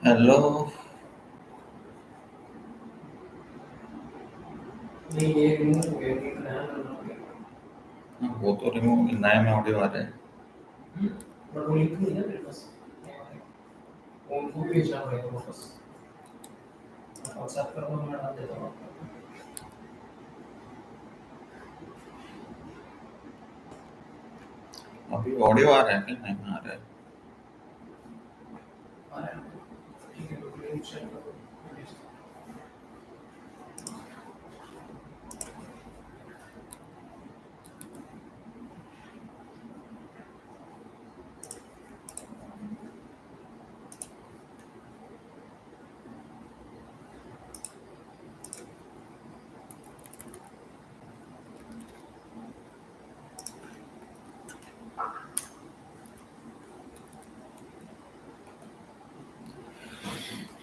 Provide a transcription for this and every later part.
Hello. नहीं ये remove हो गया कि नया डालना हो गया। हाँ, वो तो रिमूव नए में ऑडियो आ रहे हैं। बट वो लिंक नहीं है मेरे पास। वो उनको भी भेजना पड़ेगा वापस। व्हाट्सएप पर मैं डाल देता हूँ आपको। अभी ऑडियो आ रहा है कि नए में आ रहा है? आ रहा है। ठीक है, तो लिंक शेयर करो।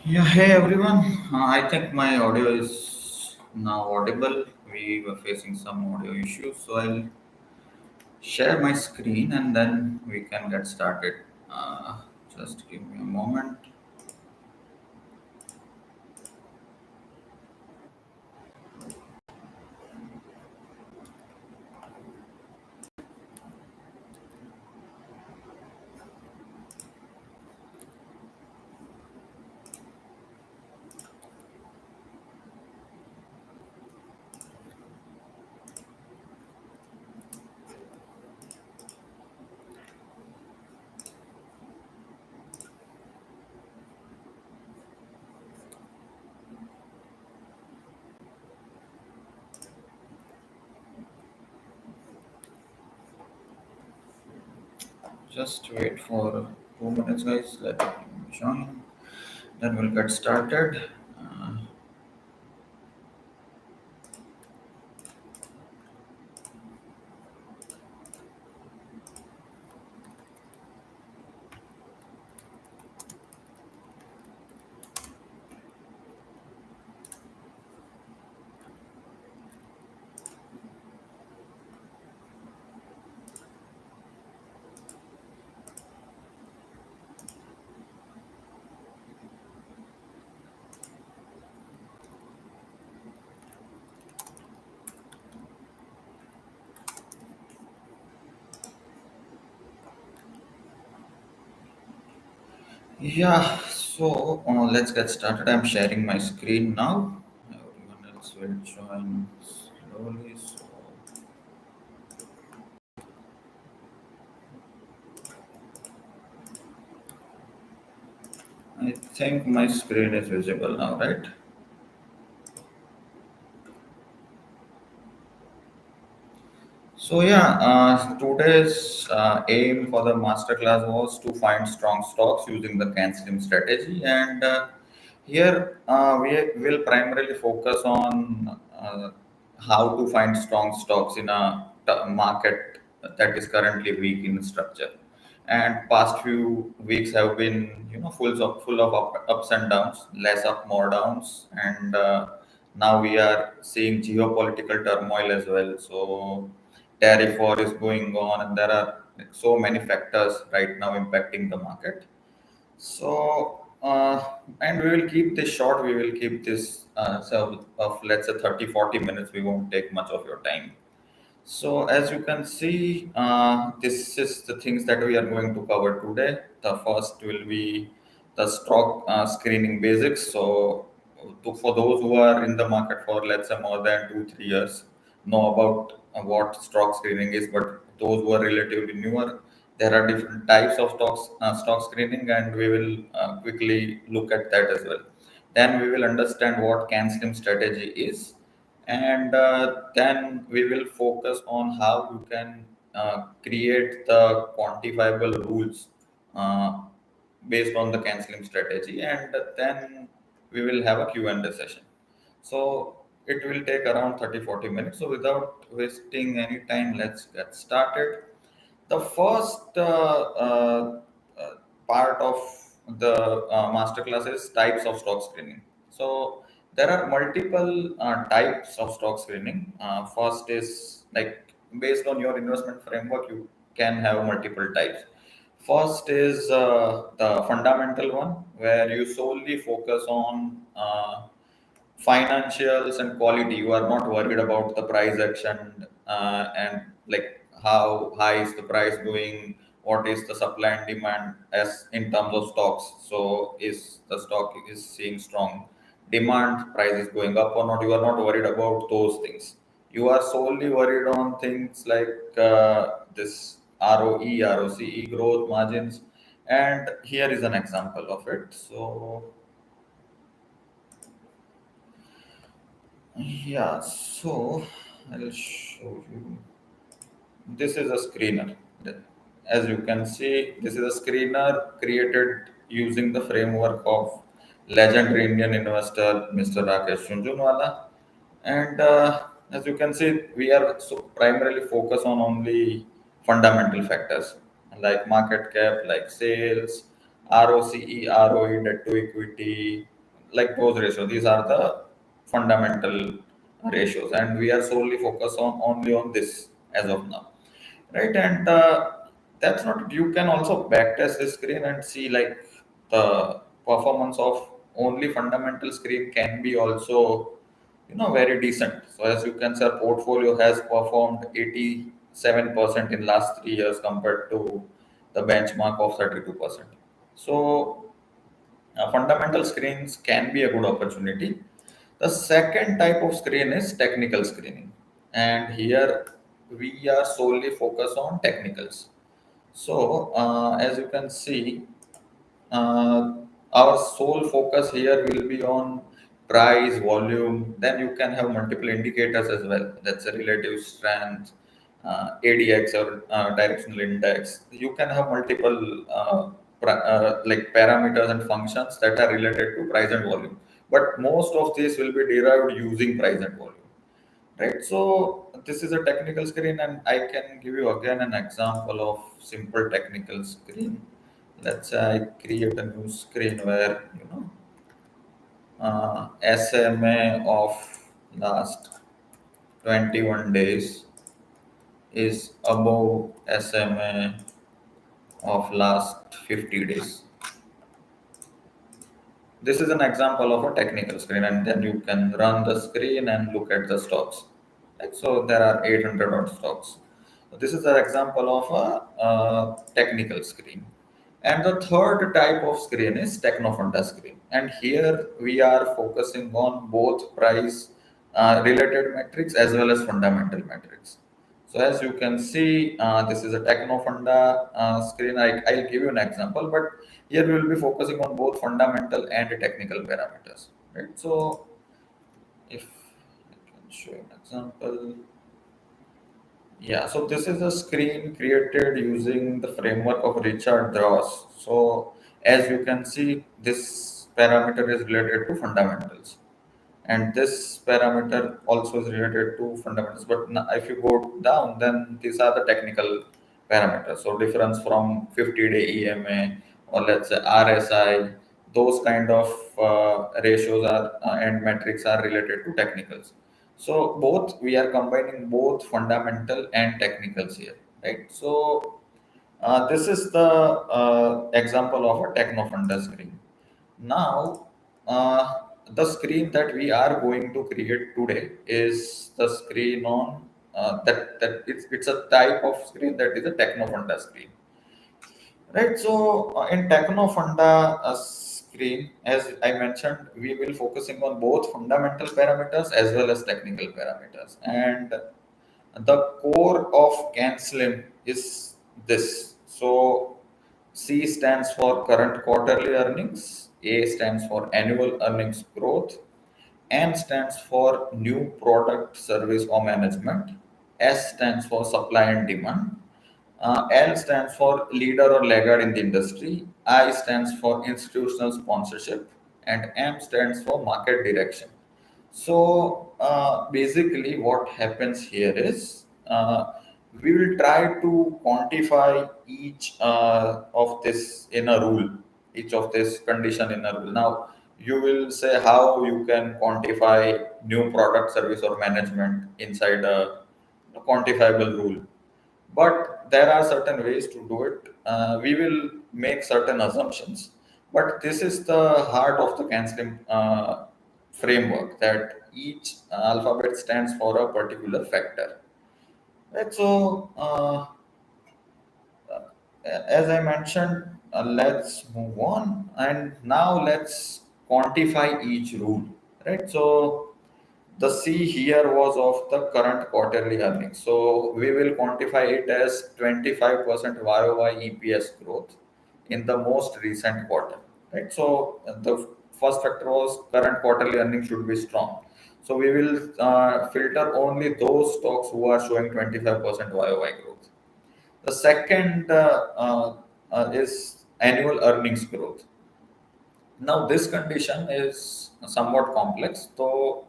Yeah, hey everyone. I think my audio is now audible. We were facing some audio issues, so I'll share my screen and then we can get started. Just give me a moment. Just wait for 2 minutes, guys. Let me join. Then we'll get started. Uh, Yeah, so let's get started. I'm sharing my screen now. Everyone else will join slowly. So I think my screen is visible now, right? So yeah, today's aim for the masterclass was to find strong stocks using the canceling strategy, and here we will primarily focus on how to find strong stocks in a market that is currently weak in structure. And past few weeks have been, full of ups and downs, less up, more downs, and now we are seeing geopolitical turmoil as well. So tariff war is going on, and there are like, so many factors right now impacting the market. So, and we will keep this short. We will keep this of let's say 30-40 minutes. We won't take much of your time. So as you can see, this is the things that we are going to cover today. The first will be the stock screening basics. So for those who are in the market for let's say more than 2-3 years, know about what stock screening is. But those who are relatively newer, there are different types of stock screening, and we will quickly look at that as well. Then we will understand what CANSLIM strategy is, and then we will focus on how you can create the quantifiable rules uh, based on the canceling strategy, and then we will have a Q&A session. So it will take around 30-40 minutes. So without wasting any time, let's get started. The first uh, part of the masterclass is types of stock screening. So there are multiple types of stock screening. First is like based on your investment framework, you can have multiple types. First is the fundamental one, where you solely focus on financials and quality. You are not worried about the price action and like how high is the price going, what is the supply and demand as in terms of stocks. So is the stock is seeing strong demand, price is going up or not. You are not worried about those things. You are solely worried on things like this ROE, ROCE, growth margins, and here is an example of it. So yeah, so I'll show you. This is a screener. As you can see, this is a screener created using the framework of legendary Indian investor Mr. Rakesh Jhunjhunwala. And as you can see, we are primarily focused on only fundamental factors like market cap, like sales, ROCE, ROE, debt to equity, like those ratios. These are the fundamental ratios, and we are solely focused on only on this as of now, right? And that's not. You can also backtest the screen and see like the performance of only fundamental screen can be also very decent. So as you can see, our portfolio has performed 87% in last 3 years compared to the benchmark of 32%. So fundamental screens can be a good opportunity. The second type of screen is technical screening, and here we are solely focused on technicals. So as you can see, uh, our sole focus here will be on price, volume. Then you can have multiple indicators as well. That's a relative strength, ADX or directional index. You can have multiple like parameters and functions that are related to price and volume. But most of these will be derived using price and volume, right? So this is a technical screen, and I can give you again an example of simple technical screen. Let's say I create a new screen where SMA of last 21 days is above SMA of last 50 days. This is an example of a technical screen, and then you can run the screen and look at the stocks. Right? So there are 800 odd stocks. So this is an example of a technical screen. And the third type of screen is Technofunda screen. And here we are focusing on both price related metrics as well as fundamental metrics. So as you can see, this is a Technofunda screen. I'll give you an example, but here we will be focusing on both fundamental and technical parameters. Right. So if I can show you an example. Yeah, so this is a screen created using the framework of Richard Dross. So as you can see, this parameter is related to fundamentals, and this parameter also is related to fundamentals. But if you go down, then these are the technical parameters. So difference from 50-day EMA or let's say RSI, those kind of ratios are and metrics are related to technicals. So both we are combining both fundamental and technicals here, right? So this is the example of a technofunda screen. Now, the screen that we are going to create today is the screen on that it's a type of screen that is a Technofunda screen, right? So in Technofunda screen, as I mentioned, we will focusing on both fundamental parameters as well as technical parameters, and the core of CANSLIM is this. So C stands for current quarterly earnings, A stands for annual earnings growth, N stands for new product, service or management, S stands for supply and demand, L stands for leader or laggard in the industry, I stands for institutional sponsorship, and M stands for market direction. So basically, what happens here is we will try to quantify each of this in a rule, each of this condition in a rule. Now, you will say how you can quantify new product, service, or management inside a quantifiable rule. But there are certain ways to do it. We will make certain assumptions, but this is the heart of the canceling framework, that each alphabet stands for a particular factor. Right. So, as I mentioned, let's move on, and now let's quantify each rule. Right. So, the C here was of the current quarterly earnings. So we will quantify it as 25% YOY EPS growth in the most recent quarter. Right. So the first factor was current quarterly earnings should be strong. So we will filter only those stocks who are showing 25% YOY growth. The second is annual earnings growth. Now this condition is somewhat complex. तो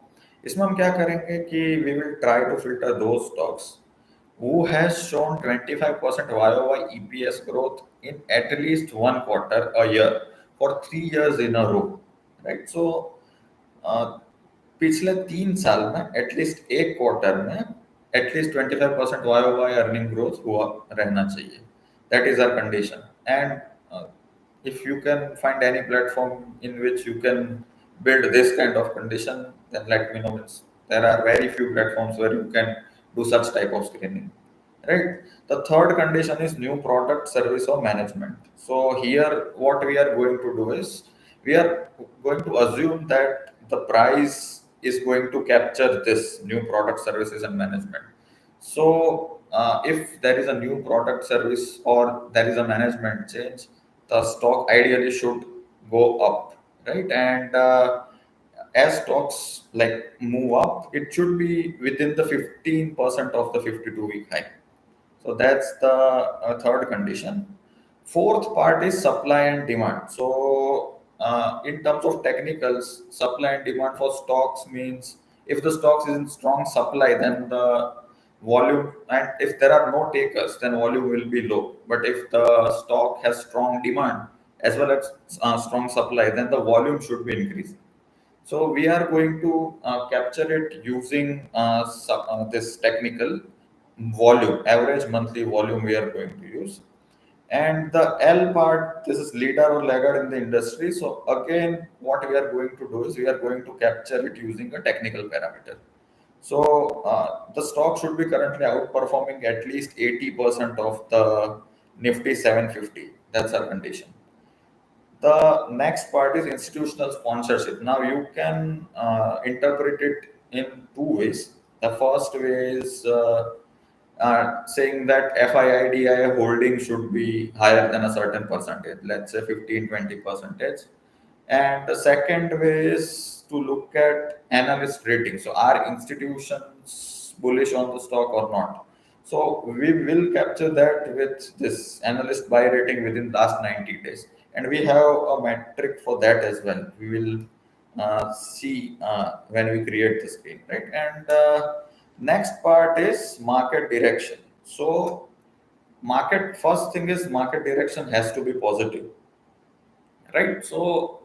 इसमें हम क्या करेंगे कि we will try to filter those stocks who has shown 25% YOY EPS growth in at least one quarter a year for 3 years in a row, right? So पिछले 3 साल में at least एक क्वार्टर में एटलीस्ट 25% YOY अर्निंग ग्रोथ हुआ रहना चाहिए. That is our condition. And if you can find any platform in which you can build this kind of condition, then let me know. There are very few platforms where you can do such type of screening, right? The third condition is new product, service, or management. So here what we are going to do is we are going to assume that the price is going to capture this new product, services, and management. So if there is a new product, service, or there is a management change, the stock ideally should go up, right? And as stocks like move up, it should be within the 15% of the 52-week high. So that's the third condition. Fourth part is supply and demand. So in terms of technicals, supply and demand for stocks means if the stocks is in strong supply, then the volume, and if there are no takers, then volume will be low. But if the stock has strong demand as well as strong supply, then the volume should be increasing. So we are going to capture it using this technical volume, average monthly volume we are going to use. And the L part, this is leader or laggard in the industry. So again, what we are going to do is we are going to capture it using a technical parameter. So the stock should be currently outperforming at least 80% of the Nifty 750. That's our condition. The next part is institutional sponsorship. Now you can interpret it in two ways. The first way is saying that FIIDI holding should be higher than a certain percentage, let's say 15-20%. And the second way is to look at analyst rating. So are institutions bullish on the stock or not? So we will capture that with this analyst buy rating within last 90 days. And we have a metric for that as well. We will see when we create the screen, right? And next part is market direction. So market, first thing is market direction has to be positive, right? So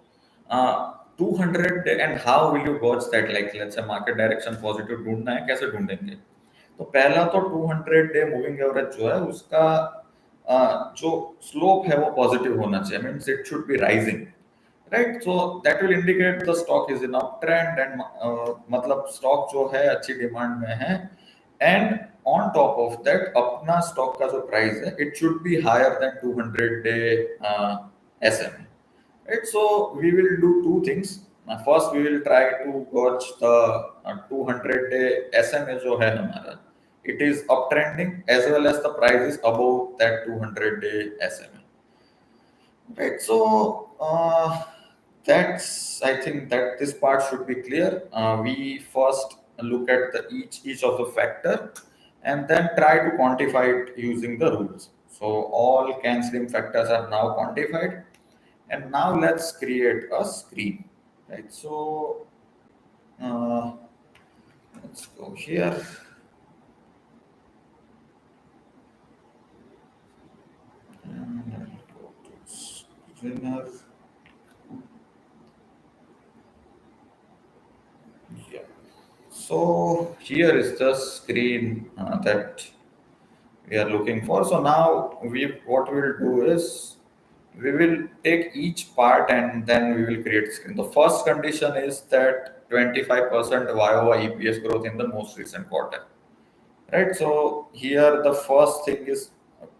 200, and how will you gauge that? Like let's say market direction positive ढूंढना है, कैसे ढूंढेंगे? तो पहला तो 200 day moving average जो है उसका जो स्लोप है वो पॉजिटिव होना चाहिए, means it should be rising, right? So that will indicate the stock is in up trend, and मतलब स्टॉक जो है अच्छी डिमांड में है. And on top of that अपना स्टॉक का जो प्राइस है it should be higher than 200 day SMA. Right, so we will do two things. First, we will try to gauge the 200-day SMA जो है हमारा. It is uptrending as well as the price is above that 200-day SMA. Right, so that's, I think that this part should be clear. We first look at the each of the factor and then try to quantify it using the rules. So all CANSLIM factors are now quantified. And now let's create a screen, right? So let's go here. And I'll go to screener. Yeah. So here is the screen that we are looking for. So now we what we'll do is we will take each part and then we will create screen. The first condition is that 25% YOY EPS growth in the most recent quarter. Right. So here the first thing is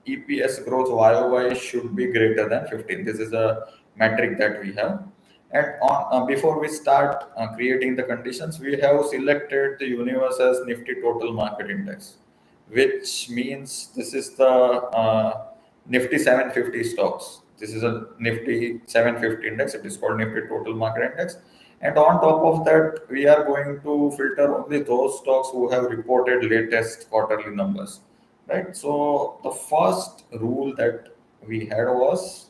EPS growth YOY should be greater than 15. This is a metric that we have. And on before we start creating the conditions, we have selected the universe as Nifty Total Market Index, which means this is the Nifty 750 stocks. This is a Nifty 750 index. It is called Nifty Total Market Index. And on top of that, we are going to filter only those stocks who have reported latest quarterly numbers, right? So the first rule that we had was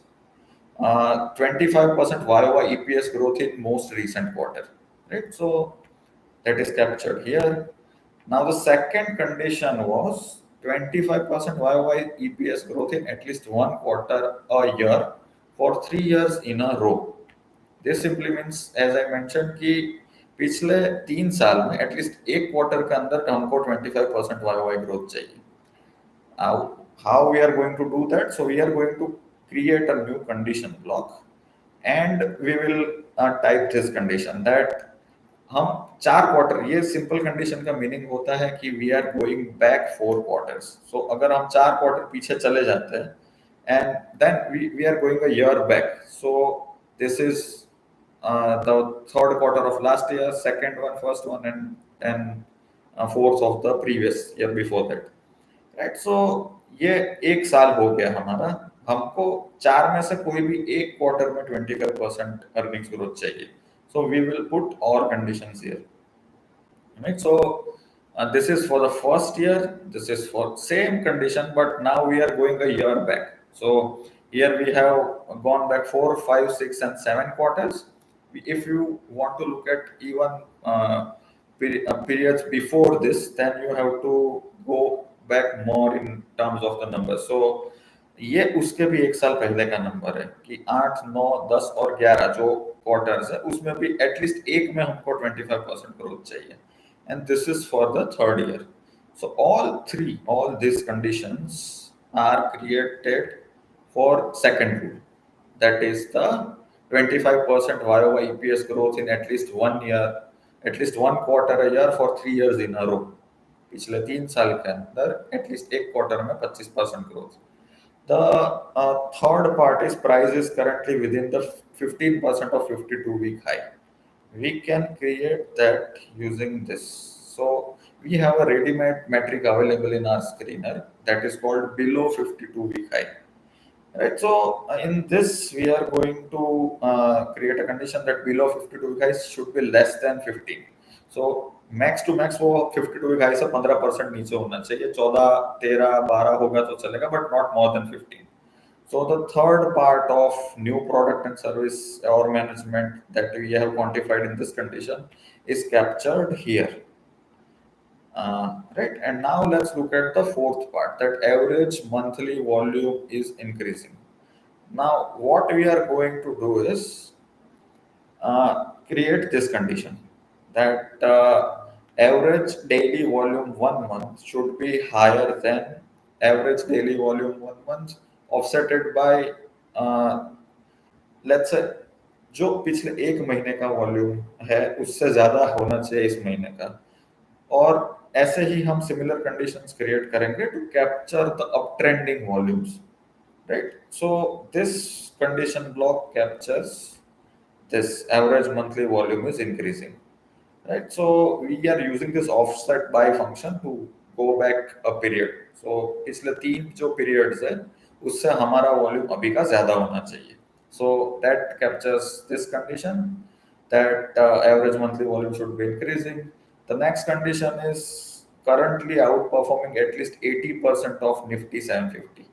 25% YOY EPS growth in most recent quarter, right? So that is captured here. Now the second condition was 25% YOY EPS growth in at least one quarter a year for 3 years in a row. This simply means as I mention कि पिछले 3 साल में at least एक quarter के अंदर हमको 25% Y growth चाहिए. How we are going to do that? So we are going to create a new condition block and we will type this condition that हम 4 क्वार्टर, ये सिंपल कंडीशन का meaning होता है कि we are going back 4 quarters. So अगर हम 4 quarter पीछे चले जाते हैं and then we are going a year back. So this is the third quarter of last year, second one, first one, and fourth of the previous year before that, right? So ये एक साल हो गया हमारा. हमको चार में से कोई भी एक क्वार्टर में 25% अर्निंग्स ग्रोथ चाहिए. So we will put all conditions here, right? So this is for the first year. This is for same condition, but now we are going a year back. So here we have gone back 4, 5, 6, and 7 quarters. If you want to look at even periods before this, then you have to go back more in terms of the numbers. So ये उसके भी एक साल पहले का number है कि 8, 9, 10 और 11 जो क्वार्टर्स है उसमें भी एटलीस्ट एक में हमको 25% ग्रोथ चाहिए. And this is for the third year. So all these conditions are created for second rule. That is the 25% YOY EPS growth in at least 1 year, at least one quarter a year for 3 years in a row. पिछले 3 साल के अंदर at least एक quarter में 25% growth. The third part is price is currently within the 15% of 52-week high. We can create that using this. So we have a ready-made metric available in our screener that is called below 52-week high. Right. So in this we are going to create a condition that below 52-week high should be less than 15. So max to max वो 52 high से 15% नीचे होना चाहिए. 14, 13, 12 होगा तो चलेगा, but not more than 15. So the third part of new product and service or management that we have quantified in this condition is captured here. Right. And now let's look at the fourth part, that average monthly volume is increasing. Now what we are going to do is create this condition that average daily volume 1 month should be higher than average daily volume 1 month offsetted by let's say जो पिछले एक महीने का volume है उससे ज्यादा होना चाहिए इस महीने का. और ऐसे ही हम सिमिलर कंडीशंस क्रिएट करेंगे to capture the up trending volumes, right? So this condition block captures this average monthly volume is increasing, right? So we are using this offset by function to go back a period. So पिछले 3 जो periods है उससे हमारा volume अभी का ज्यादा होना चाहिए. So that captures this condition that average monthly volume should be increasing. The next condition is currently outperforming at least 80% of Nifty 750.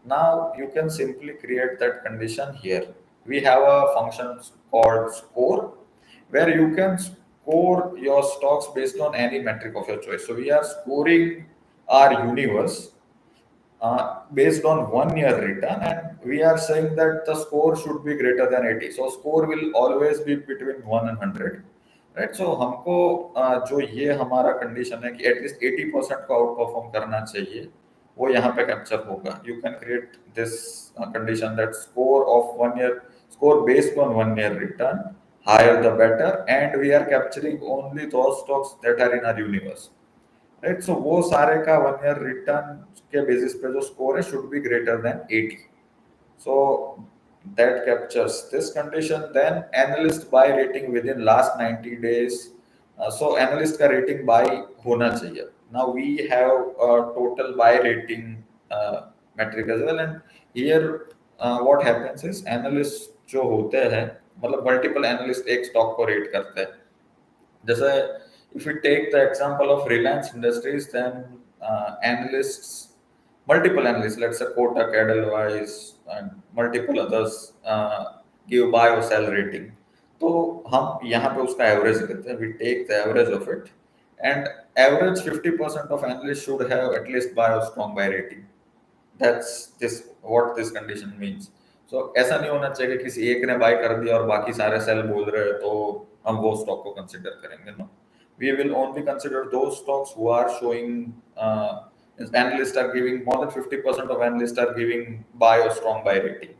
Now you can simply create that condition here. We have a function called score where you can score your stocks based on any metric of your choice. So we are scoring our universe based on 1 year return, and we are saying that the score should be greater than 80. So score will always be between 1 and 100. Right. सो हमको जो ये हमारा condition है कि at least 80% को out perform करना चाहिए वो यहाँ पे कैप्चर होगा. You can create this condition that score based on 1 year return, higher the better, and we are capturing only those stocks that are in our universe. Right. So वो सारे का 1 year return के basis पे जो score है should be greater than 80. So that captures this condition. Then analyst buy rating within last 90 days. So analyst का rating buy होना चाहिए. Now we have total buy rating metric as well, and here what happens is analyst जो होते हैं, मतलब multiple analyst एक stock को rate करते हैं. जैसे if we take the example of Reliance Industries, then multiple analysts, let's say Kotak, Edelweiss, and multiple others give buy or sell rating. तो हम यहाँ पे उसका एवरेज लेते हैं. We take the average of it, and average 50% of analysts should have at least buy or strong buy rating. That's what this condition means. So ऐसा नहीं होना चाहिए कि किसी एक ने बाय कर दिया और बाकी सारे सेल बोल रहे हैं तो हम वो स्टॉक को कंसिडर करेंगे. No, we will only consider those stocks who are showing analysts are giving more than 50% of analysts are giving buy or strong buy rating.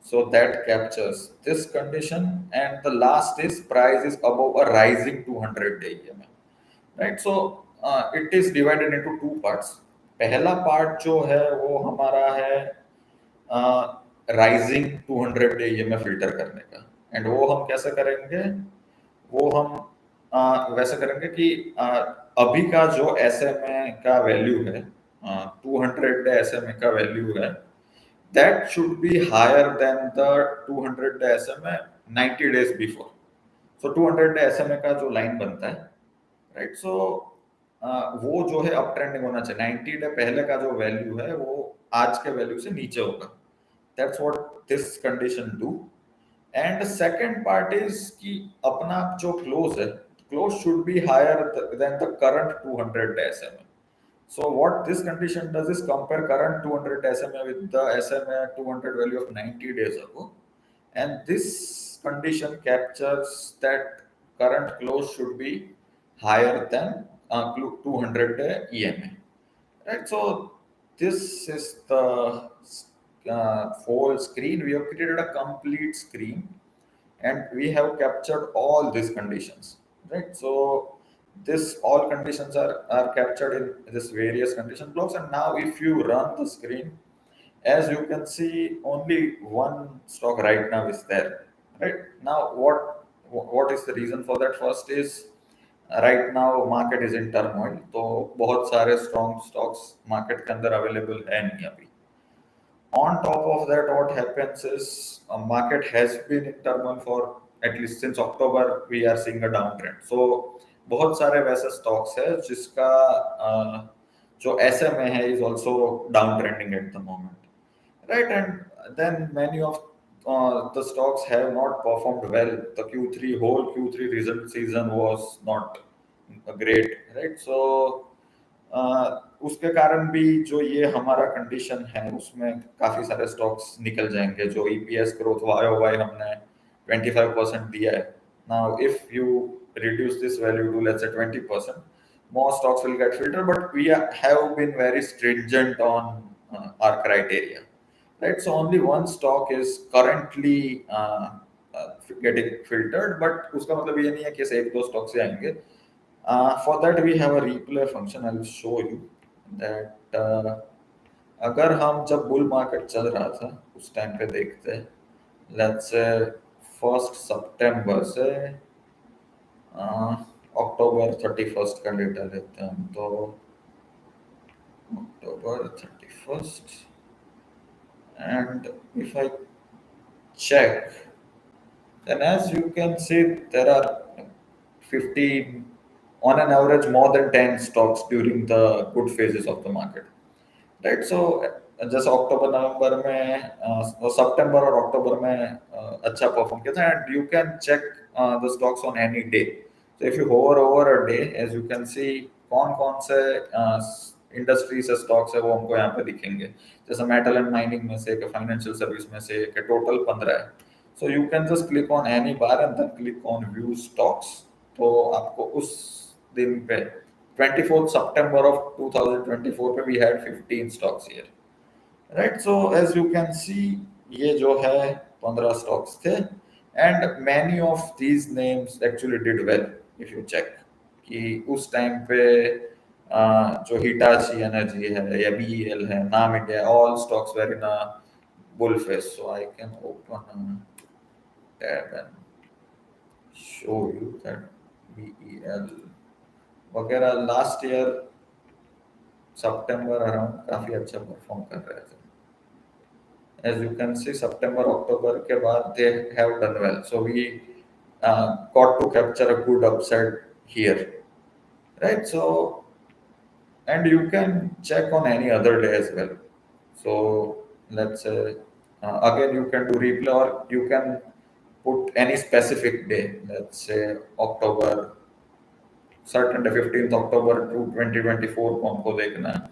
So that captures this condition. And the last is price is above a rising 200-day EMA. Right. So it is divided into two parts. पहला part जो है वो हमारा है rising 200-day EMA filter करने का. And वो हम कैसे करेंगे? वो हम वैसे करेंगे कि अभी का जो एसएमए का वैल्यू है, 200-day एसएमए का वैल्यू है, that should be higher than the 200-day SMA 90 days before. So 200-day SMA का जो लाइन बनता है, राइट, सो वो जो है अप ट्रेंडिंग होना चाहिए. 90 डे पहले का जो वैल्यू है वो आज के वैल्यू से नीचे होगा. That's what this condition do. And second part is कि अपना जो क्लोज है, close should be higher than the current 200 SMA. So what this condition does is compare current 200 SMA with the SMA 200 value of 90 days ago, and this condition captures that current close should be higher than 200-day EMA. Right. So this is the whole screen. We have created a complete screen, and we have captured all these conditions. Right. So this all conditions are captured in this various condition blocks. And now if you run the screen, as you can see, only one stock right now is there. Right now, what is the reason for that? First is right now market is in turmoil, तो बहुत सारे strong stocks market के अंदर available है नहीं अभी. On top of that, what happens is market has been in turmoil for at least since October. We are seeing a downtrend. So बहुत सारे वैसे stocks है जिसका जो SMA है is also downtrending at the moment. Right. And then many of the stocks have not performed well. The whole Q3 result season was not great. Right. So उसके कारण भी जो ये हमारा कंडीशन है उसमें काफी सारे स्टॉक्स निकल जाएंगे. जो ईपीएस ग्रोथ YOY हमने 25% दिया है. Now if you reduce this value to let's say 20%, more stocks will get filtered, but we have been very stringent on our criteria. Right. So only one stock is currently getting filtered, but उसका मतलब ये नहीं है कि एक दो stock से आएंगे. For that we have a replay function. I will show you that अगर हम जब बुल मार्केट चल रहा था उस टाइम पे देखते हैं, let's say 1 सितंबर से अक्टूबर 31 का डेटा लेते हैं. तो अक्टूबर 31, and if I check, then as you can see there are 15 on an average more than 10 stocks during the good phases of the market. Right. So जैसे अक्टूबर नवंबर में सितंबर और अक्टूबर में अच्छा परफॉर्म किया था. And you can check the stocks on any day. So if you hover over a day, as you can see कौन कौन से इंडस्ट्री से स्टॉक्स है वो हमको यहाँ पे दिखेंगे. जैसे मेटल एंड माइनिंग में से, फाइनेंशियल सर्विस में से, टोटल 15 है. So you can just click on any bar and then click on view stocks. तो आपको उस दिन पे 24th September of 2024 पे we had 15 stocks here, right? So as you can see, ये जो है 15 stocks थे, and many of these names actually did well if you check कि उस टाइम पे जो हिटाची एनर्जी है या बीईएल है, नाम India, all stocks were in a bull phase. So I can open a tab and show you that BEL वगैरह last year सितंबर around काफी अच्छा परफॉर्म कर रहे थे. As you can see, September October के बाद they have done well, so we got to capture a good upside here, right? So and you can check on any other day as well. So let's say again you can do replay, or you can put any specific day, let's say October, certain day 15th October to 2024 को हमको देखना है,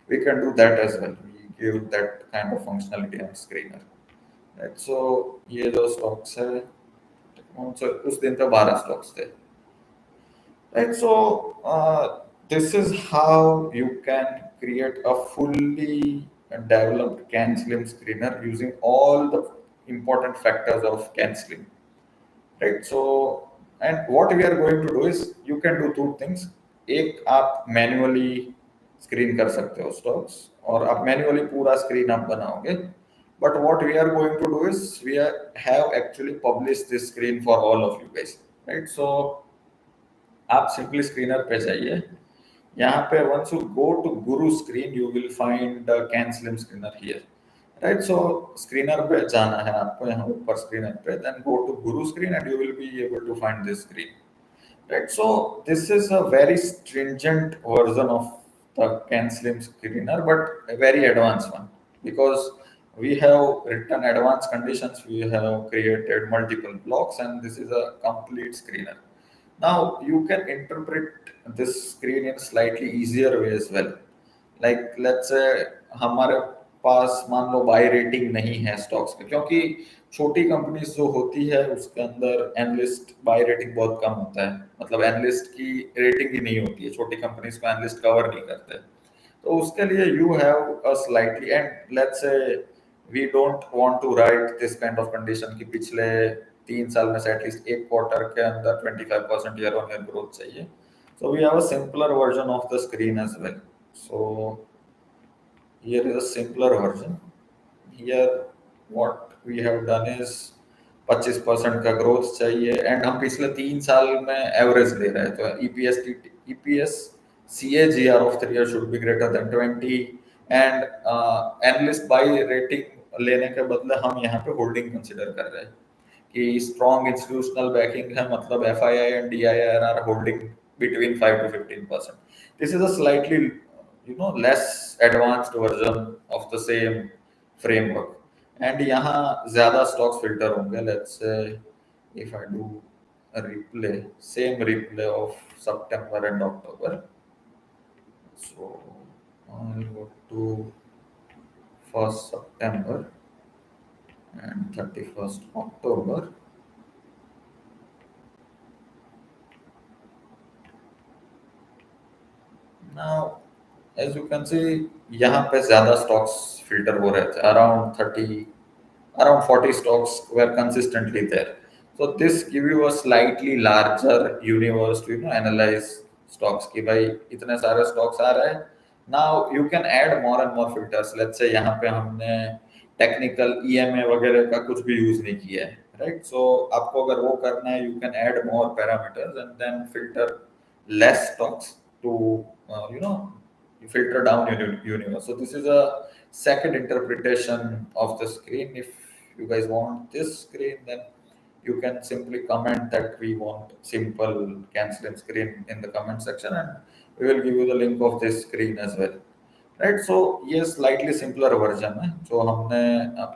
we can do that as well. We give that kind of functionality on screener, right? So ये जो stocks है, उस दिन पे 12 stocks थे, right? So this is how you can create a fully developed CANSLIM screener using all the important factors of CANSLIM, right? So and what we are going to do is you can do two things. एक आप manually screen कर सकते हो stocks, और आप manually पूरा screen आप बनाओगे. But what we are going to do is we have actually publish this screen for all of you guys, right? So आप सिंपली स्क्रीनर पे जाइए. यहाँ पे once you go to Guru screen, you will find the CanSlim screener here, right? So screener पे जाना है आपको, यहाँ ऊपर screener पे, then go to Guru screen and you will be able to find this screen, right? So this is a very stringent version of the CanSlim screener, but a very advanced one, because we have written advanced conditions, we have created multiple blocks, and this is a complete screener. Now you can interpret this screen in slightly easier way as well. Like let's say हमारे पास मान लो buy rating नहीं है stocks के, क्योंकि छोटी companies जो होती है उसके अंदर एनालिस्ट बाय रेटिंग बहुत कम होता है, मतलब एनालिस्ट की रेटिंग ही नहीं होती है, छोटी कंपनीज को एनालिस्ट कवर नहीं करते. तो उसके लिए you have a slightly, and let's say we don't want to write this kind of condition कि पिछले 3 साल में से एटलीस्ट एक क्वार्टर के अंदर 25% ईयर ऑन ईयर ग्रोथ चाहिए. So we have a simpler version of the screen as well. So here is a simpler version. Here what we have done is 25% का ग्रोथ चाहिए, एंड हम पिछले 3 साल में एवरेज ले रहे हैं. तो EPS CAGR of 3 years should be greater than 20, and analyst buy rating लेने के बदले हम यहाँ पे होल्डिंग कंसिडर कर रहे हैं कि स्ट्रॉन्ग इंस्टीट्यूशनल बैकिंग है, मतलब FII and DIR are holding between 5 to 15%. This is a slightly, less advanced version of the same framework. And यहाँ ज़्यादा stocks filter होंगे. Let's say if I do a replay, same replay of September and October. So I'll go to 1st September and 31st October. Now, as you can see, यहाँ पे ज़्यादा stocks filter हो रहे थे. Around 40 stocks were consistently there. So this give you a slightly larger universe to analyze stocks कि भाई इतने सारे stocks आ रहे हैं. Now you can add more and more filters. Let's say यहाँ पे हमने technical EMA वगैरह का कुछ भी use नहीं किया है, right? So आपको अगर वो करना है, you can add more parameters and then filter less stocks to you filter down your universe. So this is a second interpretation of the screen. If you guys want this screen, then you can simply comment that we want simple canceling screen in the comment section, and we will give you the link of this screen as well, right? So ये slightly simpler version है जो हमने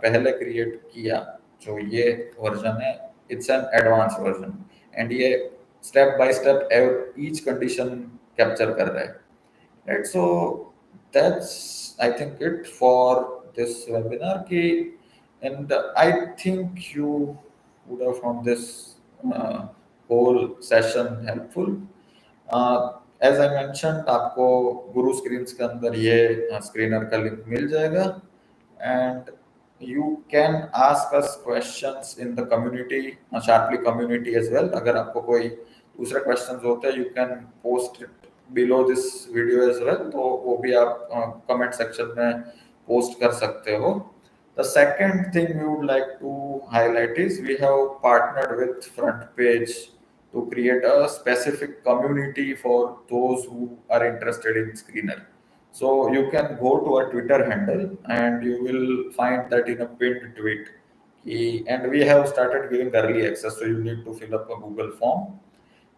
पहले create किया. जो ये version है, it's an advanced version, and ये step by step each condition capture कर रहा है, right? So that's I think it for this webinar ki, and I think you would have found this whole session helpful. As I mention आपको गुरु screens के अंदर ये screener का link मिल जाएगा and you can ask us questions in the community sharply community as well अगर आपको कोई दूसरे questions होते हैं you can post it below this video as well तो वो भी आप comment section में post कर सकते हो. The second thing we would like to highlight is we have partnered with front page to create a specific community for those who are interested in screener. So you can go to our Twitter handle and you will find that in a pinned tweet. And we have started giving early access, so you need to fill up a Google form.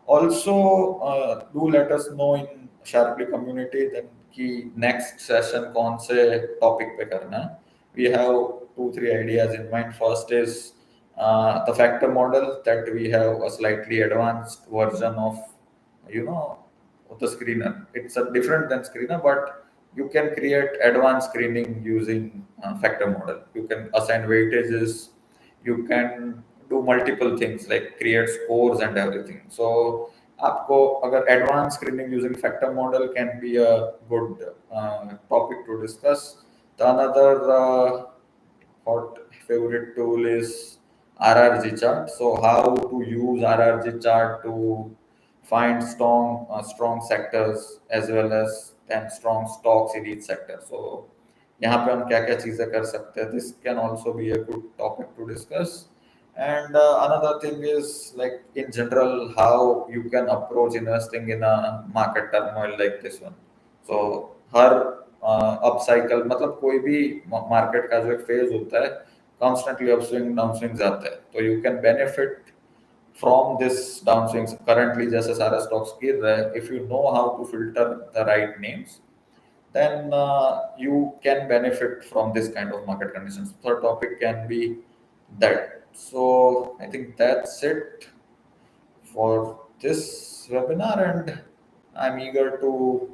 Also, do let us know in Sharply community that कि next session कौन से topic पे करना है. We have 2-3 ideas in mind. First is the factor model that we have a slightly advanced version of, you know, of the screener. It's a different than screener, but you can create advanced screening using factor model. You can assign weightages. You can do multiple things like create scores and everything. So आपको अगर advanced screening using factor model can be a good topic to discuss. The another hot favorite tool is RRG chart. So how to use RRG chart to find strong sectors as well as then strong stocks in each sector. So यहाँ पे हम क्या क्या चीजें कर सकते हैं. This can also be a good topic to discuss. And another thing is like in general how you can approach investing in a market turmoil like this one. So her up cycle मतलब कोई भी market का जो एक phase होता है constantly upswing डाउनस्विंग्स आते हैं तो you can benefit from this downswings currently जैसे सारे स्टॉक्स गिर रहे हैं if you know how to filter the right names then you can benefit from this kind of market conditions. Third topic can be that. So I think that's it for this webinar, and I'm eager to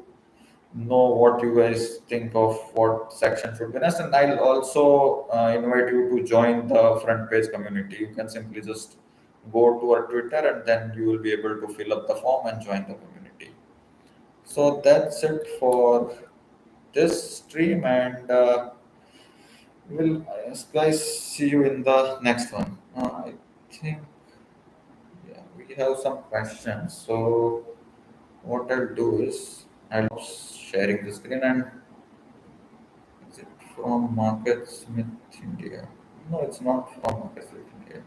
know what you guys think of what section should be next. And I'll also invite you to join the front page community. You can simply just go to our Twitter and then you will be able to fill up the form and join the community. So that's it for this stream, and we'll guys see you in the next one. I think yeah, we have some questions. So what I'll do is I'll sharing the screen and is it from Market Smith India? No, it's not from Market Smith India.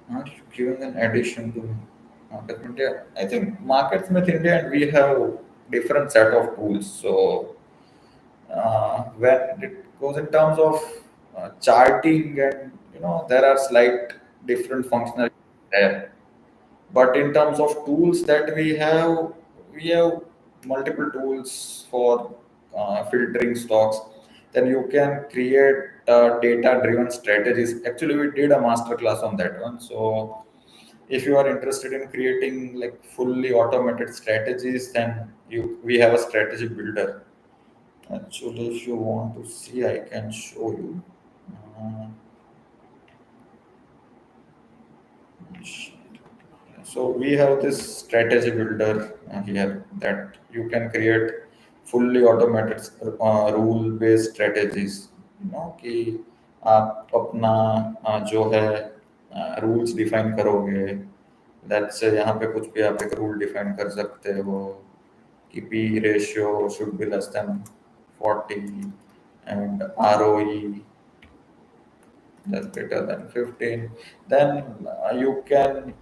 Not giving an addition to Market Smith India. I think Market Smith India and we have different set of tools. So when it goes in terms of charting and there are slight different functionalities there, but in terms of tools that we have multiple tools for filtering stocks. Then you can create data driven strategies. Actually we did a master class on that one, so if you are interested in creating like fully automated strategies, then we have a strategy builder. Actually, if you want to see, I can show you. Uh, so we have this strategy builder here that you can create fully automated rule based strategies. कि आप अपना जो है rules define करोगे. Let's say यहाँ पे कुछ भी आप एक रूल डिफाइन कर सकते हो कि P ratio should be less than 40 and ROE that's greater than 15. Then you can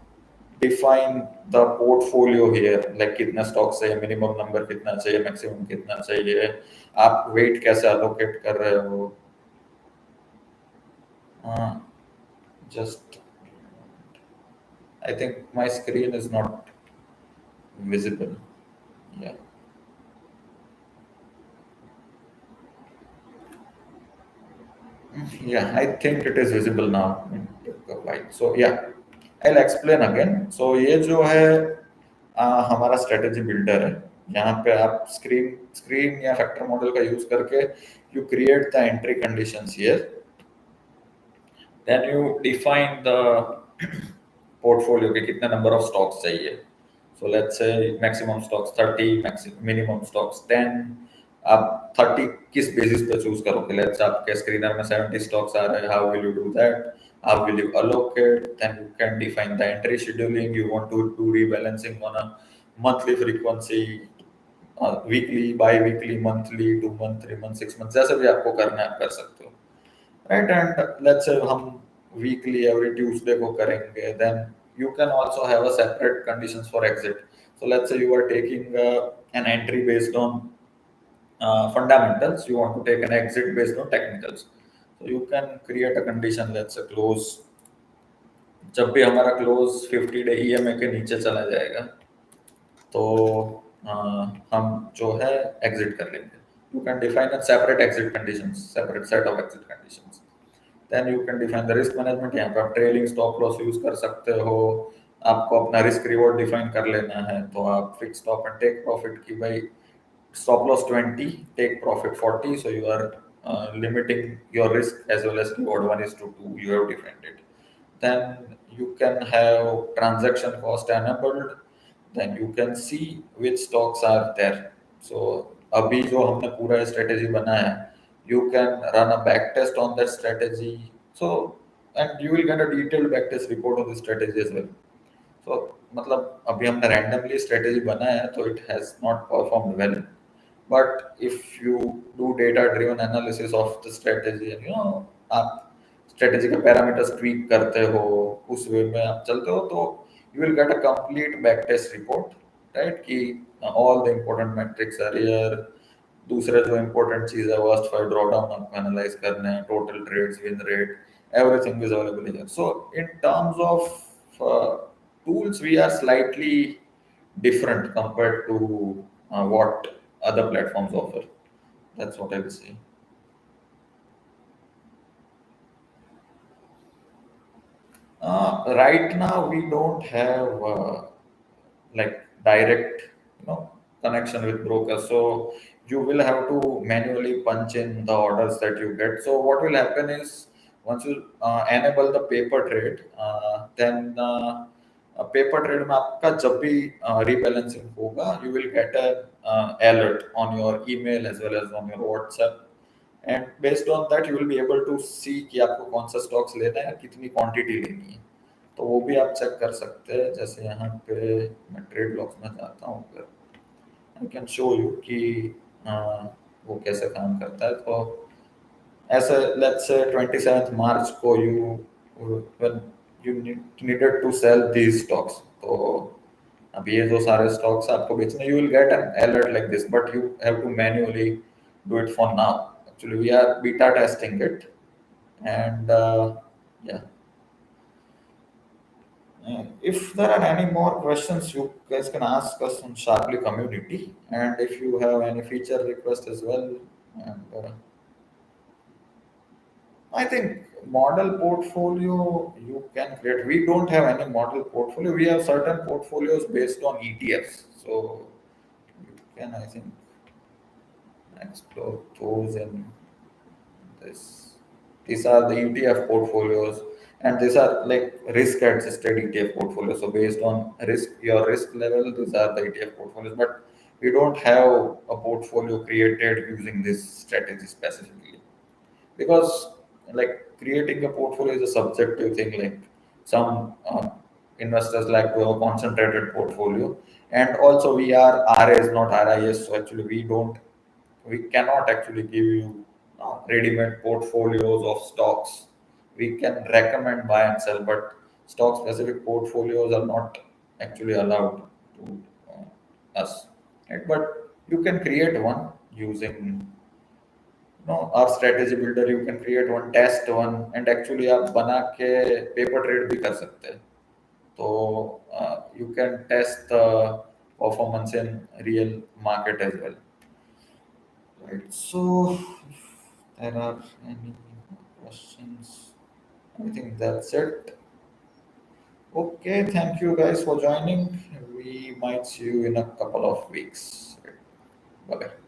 define the portfolio here, like कितना स्टॉक चाहिए, मिनिमम नंबर कितना चाहिए, मैक्सिमम कितना चाहिए, आप वेट कैसे अलोकेट कर रहे हो. Just I think my screen is not visible. Yeah. Yeah, I think it is visible now. Right. So yeah, I'll explain again. So ये जो है हमारा स्ट्रेटेजी बिल्डर है. यहाँ पे आप स्क्रीन या फैक्टर मॉडल का यूज करके you create the entry conditions here. Then you define the portfolio के कितने number of stocks चाहिए. So let's say maximum stocks 30, minimum stocks 10. आप 30 किस बेसिस पे चूज करोगे? लेट्स आपके स्क्रीनर में 70 स्टॉक्स आ रहे हैं, how will you do that? How will you allocate? Then you can define the entry scheduling. You want to do rebalancing on a monthly frequency, weekly, bi-weekly, monthly, 2 month, 3 month, 6 month, जैसे भी आपको करना है आप कर सकते हो, right? And let's say हम weekly every Tuesday को करेंगे, then you can also have a separate conditions for exit. So let's say you are taking an entry based on fundamentals, you want to take an exit based on technicals. So you can create a condition, let's say close, जब भी हमारा close 50 day EMA के नीचे चला जाएगा तो अ, हम जो है एग्जिट कर लेंगे. You can define a separate exit conditions, separate set of exit conditions. Then you can define the risk management. यहाँ पे आप ट्रेलिंग स्टॉप लॉस यूज कर सकते हो. आपको अपना रिस्क रिवॉर्ड डिफाइन कर लेना है तो आप fix stop and take profit की भाई stop loss 20, take profit 40, so you are limiting your risk as well as reward 1:2, you have defined it. Then you can have transaction cost enabled, then you can see which stocks are there. So अभी जो हमने पूरा strategy बनाया है, you can run a back test on that strategy. So and you will get a detailed back test report of the strategy as well. So मतलब अभी हमने randomly strategy बनाया है तो it has not performed well. But if you do data driven analysis of the strategy and आप strategy के parameters tweak करते हो, उस way में आप चलते हो तो you will get a complete backtest report, right? कि all the important metrics are here. दूसरे जो important चीज़ है worst five drawdown आपको analyze करने हैं, total trades, win rate, everything is available here. So in terms of tools, we are slightly different compared to what other platforms offer. That's what I will say. Right now, we don't have like direct, connection with brokers. So you will have to manually punch in the orders that you get. So what will happen is once you enable the paper trade, then paper trade में आपका जब भी rebalancing होगा you will get a alert on your email as well as on your WhatsApp. And based on that you will be able to see कि आपको कौन सा stocks लेना है, कितनी क्वांटिटी लेनी है. तो वो भी आप चेक कर सकते हैं. जैसे यहाँ पे मैं ट्रेड लॉक्स में जाता हूँ, अगर आई कैन शो यू कि अ, वो कैसे काम करता है. तो ऐसे लेट्स से 27 मार्च को you when you needed to sell these stocks. तो अब ये जो सारे स्टॉक्स आपको बेचने, you will get an alert like this, but you have to manually do it for now. Actually we are beta testing it. And yeah, if there are any more questions, you guys can ask us on Sharply community, and if you have any feature request as well. And I think model portfolio you can create. We don't have any model portfolio. We have certain portfolios based on ETFs. So you can, I think, explore those in this. These are the ETF portfolios, and these are like risk adjusted ETF portfolios. So based on your risk level, these are the ETF portfolios. But we don't have a portfolio created using this strategy specifically, because like creating a portfolio is a subjective thing. Like some investors like to have a concentrated portfolio, and also we are RAs, not RIS. So actually, we cannot actually give you ready-made portfolios of stocks. We can recommend buy and sell, but stock-specific portfolios are not actually allowed to us. Right? But you can create one using our strategy builder. You can create one, test one, and actually आप बना के paper trade भी कर सकते हैं. तो you can test the performance in real market as well. Right. So, if there are any questions, I think that's it. Okay, thank you guys for joining. We might see you in a couple of weeks. Bye bye.